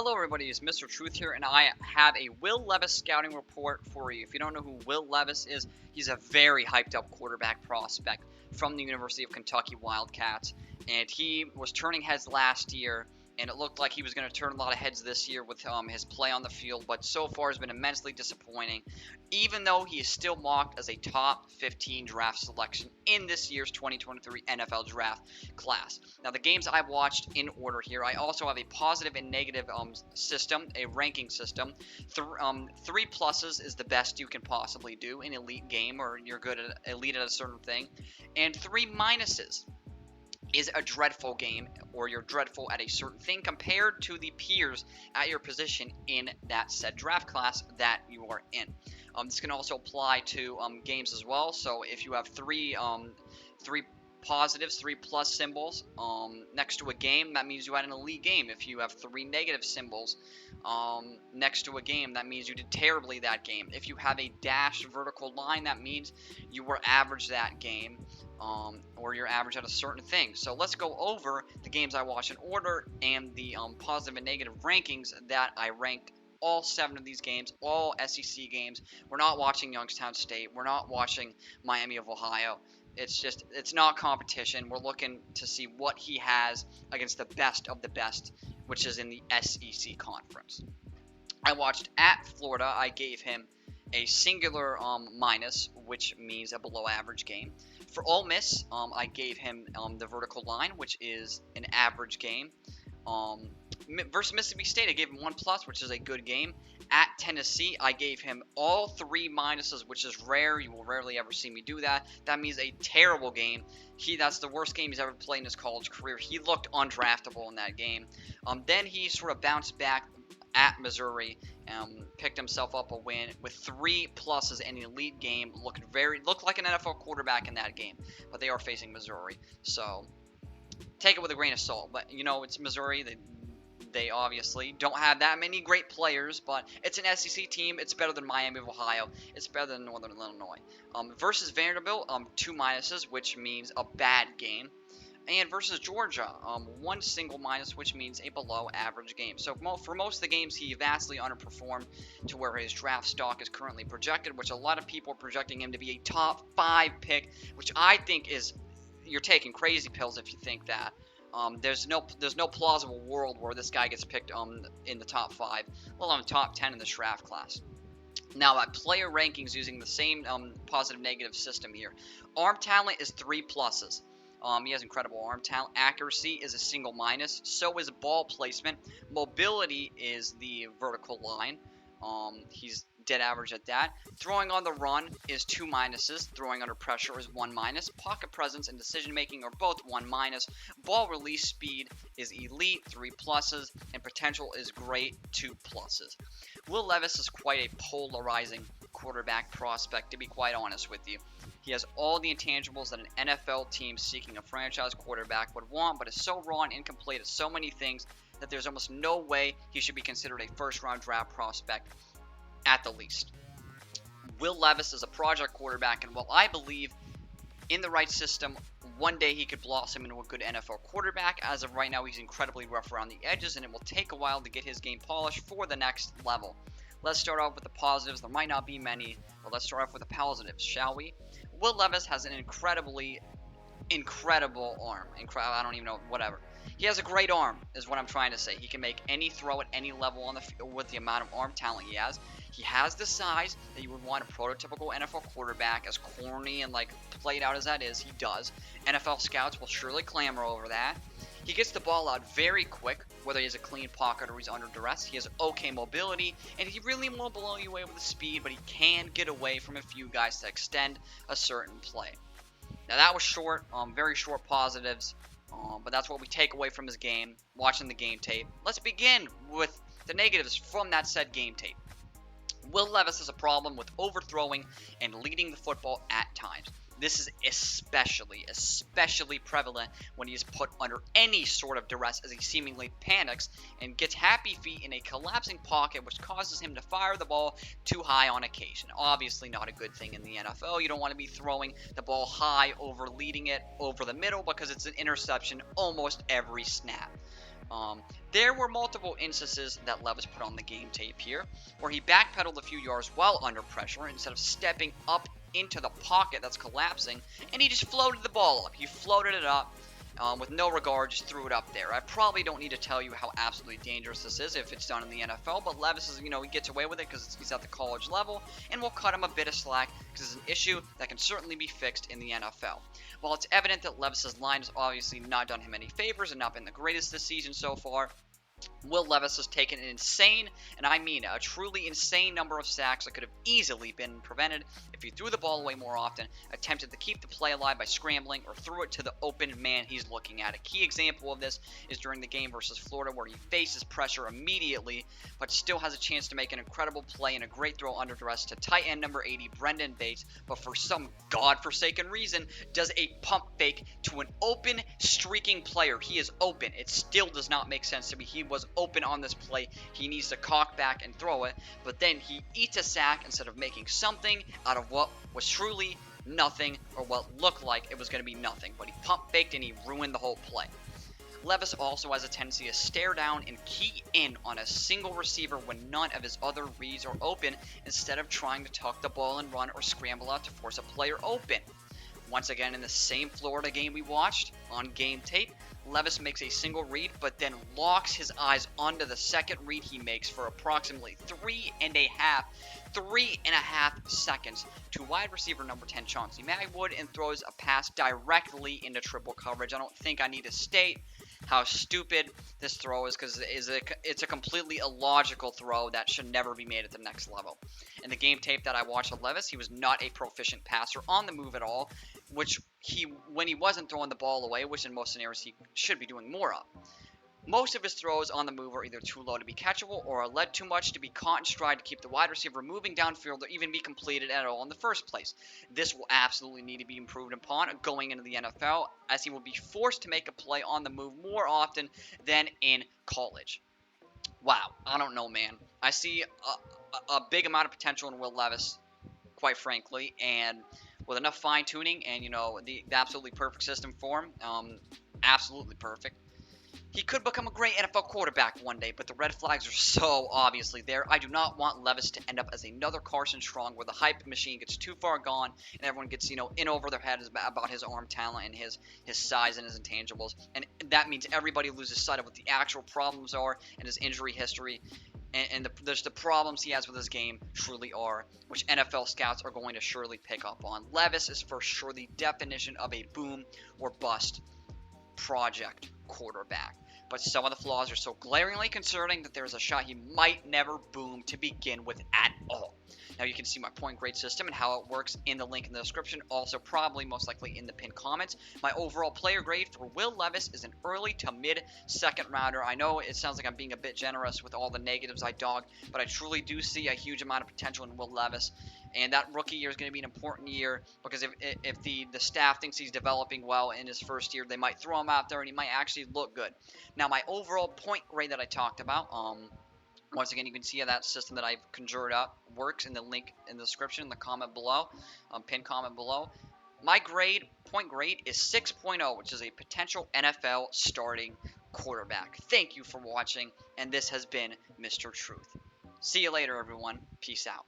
Hello everybody, it's Mr. Truth here, and I have a Will Levis scouting report for you. If you don't know who Will Levis is, he's a very hyped up quarterback prospect from the University of Kentucky Wildcats, and he was turning heads last year, and it looked like he was going to turn a lot of heads this year with his play on the field, but so far has been immensely disappointing, even though he is still mocked as a top 15 draft selection in this year's 2023 NFL draft class. Now, the games I've watched in order here, I also have a positive and negative system, a ranking system. Three pluses is the best you can possibly do in elite game, or you're good at elite at a certain thing, and three minuses is a dreadful game, or you're dreadful at a certain thing compared to the peers at your position in that said draft class that you are in. This can also apply to games as well. So if you have three positives, three plus symbols next to a game, that means you had an elite game. If you have three negative symbols next to a game, that means you did terribly that game. If you have a dashed vertical line, that means you were average that game. Or you're average at a certain thing. So let's go over the games I watched in order and the positive and negative rankings that I ranked all 7 of these games, all SEC games. We're not watching Youngstown State. We're not watching Miami of Ohio. It's not competition. We're looking to see what he has against the best of the best, which is in the SEC conference. I watched at Florida. I gave him a singular minus, which means a below average game. For Ole Miss, I gave him the vertical line, which is an average game. Versus Mississippi State, I gave him 1 plus, which is a good game. At Tennessee, I gave him all 3 minuses, which is rare. You will rarely ever see me do that. That means a terrible game. That's the worst game he's ever played in his college career. He looked undraftable in that game. Then he sort of bounced back at Missouri, picked himself up a win with 3 pluses in an elite game. Looked like an NFL quarterback in that game, but they are facing Missouri, so take it with a grain of salt. But it's Missouri. They obviously don't have that many great players, but it's an SEC team. It's better than Miami of Ohio. It's better than Northern Illinois. Versus Vanderbilt, 2 minuses, which means a bad game. And versus Georgia, 1 single minus, which means a below average game. So for most of the games, he vastly underperformed to where his draft stock is currently projected, which a lot of people are projecting him to be a top 5 pick, which I think you're taking crazy pills if you think that. There's no plausible world where this guy gets picked in the top 5, well, on the top 10 in this draft class. Now, at player rankings using the same positive negative system here, arm talent is 3 pluses. He has incredible arm talent. Accuracy is a single minus. So is ball placement. Mobility is the vertical line. He's dead average at that. Throwing on the run is 2 minuses. Throwing under pressure is 1 minus. Pocket presence and decision making are both 1 minus. Ball release speed is elite, 3 pluses. And potential is great, 2 pluses. Will Levis is quite a polarizing quarterback prospect, to be quite honest with you. He has all the intangibles that an NFL team seeking a franchise quarterback would want, but is so raw and incomplete at so many things that there's almost no way he should be considered a first-round draft prospect at the least. Will Levis is a project quarterback, and while I believe in the right system, one day he could blossom into a good NFL quarterback, as of right now he's incredibly rough around the edges, and it will take a while to get his game polished for the next level. Let's start off with the positives. There might not be many, but let's start off with the positives, shall we? Will Levis has an incredible arm. I don't even know, whatever. He has a great arm, is what I'm trying to say. He can make any throw at any level on the field with the amount of arm talent he has. He has the size that you would want a prototypical NFL quarterback, as corny and played out as that is. He does. NFL scouts will surely clamor over that. He gets the ball out very quick, whether he has a clean pocket or he's under duress. He has okay mobility, and he really won't blow you away with the speed, but he can get away from a few guys to extend a certain play. Now, that was short, very short positives, but that's what we take away from his game, watching the game tape. Let's begin with the negatives from that said game tape. Will Levis has a problem with overthrowing and leading the football at times. This is especially prevalent when he is put under any sort of duress, as he seemingly panics and gets happy feet in a collapsing pocket, which causes him to fire the ball too high on occasion. Obviously not a good thing in the NFL. You don't want to be throwing the ball high over leading it over the middle, because it's an interception almost every snap. There were multiple instances that Levis put on the game tape here, where he backpedaled a few yards while under pressure instead of stepping up into the pocket that's collapsing, and he just floated the ball up. He floated it up with no regard, just threw it up there. I probably don't need to tell you how absolutely dangerous this is if it's done in the NFL, but Levis is, he gets away with it because he's at the college level, and we'll cut him a bit of slack because it's an issue that can certainly be fixed in the NFL. While it's evident that Levis's line has obviously not done him any favors and not been the greatest this season so far, Will Levis has taken an insane, and I mean a truly insane number of sacks that could have easily been prevented if he threw the ball away more often, attempted to keep the play alive by scrambling, or threw it to the open man he's looking at. A key example of this is during the game versus Florida, where he faces pressure immediately, but still has a chance to make an incredible play and a great throw under duress to tight end number 80, Brendan Bates, but for some godforsaken reason, does a pump fake to an open, streaking player. He is open. It still does not make sense to me. He was open on this play. He needs to cock back and throw it, but then he eats a sack instead of making something out of what was truly nothing, or what looked like it was going to be nothing. But he pump faked and he ruined the whole play. Levis also has a tendency to stare down and key in on a single receiver when none of his other reads are open, instead of trying to tuck the ball and run or scramble out to force a player open. Once again, in the same Florida game we watched on game tape, Levis makes a single read, but then locks his eyes onto the second read he makes for approximately three and a half seconds to wide receiver number 10, Chauncey Magwood, and throws a pass directly into triple coverage. I don't think I need to state how stupid this throw is, because it's a completely illogical throw that should never be made at the next level. In the game tape that I watched of Levis, he was not a proficient passer on the move at all, which when he wasn't throwing the ball away, which in most scenarios he should be doing more of. Most of his throws on the move are either too low to be catchable or are led too much to be caught in stride to keep the wide receiver moving downfield or even be completed at all in the first place. This will absolutely need to be improved upon going into the NFL, as he will be forced to make a play on the move more often than in college. Wow, I don't know, man. I see a big amount of potential in Will Levis, quite frankly, and with enough fine-tuning and, the absolutely perfect system for him, absolutely perfect, he could become a great NFL quarterback one day, but the red flags are so obviously there. I do not want Levis to end up as another Carson Strong, where the hype machine gets too far gone and everyone gets, in over their heads about his arm talent and his size and his intangibles. And that means everybody loses sight of what the actual problems are and his injury history. And there's the problems he has with his game truly are, which NFL scouts are going to surely pick up on. Levis is for sure the definition of a boom or bust project quarterback, but some of the flaws are so glaringly concerning that there's a shot he might never boom to begin with at all. Now you can see my point grade system and how it works in the link in the description, also probably most likely in the pinned comments. My overall player grade for Will Levis is an early to mid second rounder. I know it sounds like I'm being a bit generous with all the negatives I dog, but I truly do see a huge amount of potential in Will Levis. And that rookie year is going to be an important year, because if the staff thinks he's developing well in his first year, they might throw him out there and he might actually look good. Now, my overall point grade that I talked about, once again, you can see how that system that I've conjured up works in the link in the description, in the comment below, pinned comment below. My point grade is 6.0, which is a potential NFL starting quarterback. Thank you for watching, and this has been Mr. Truth. See you later, everyone. Peace out.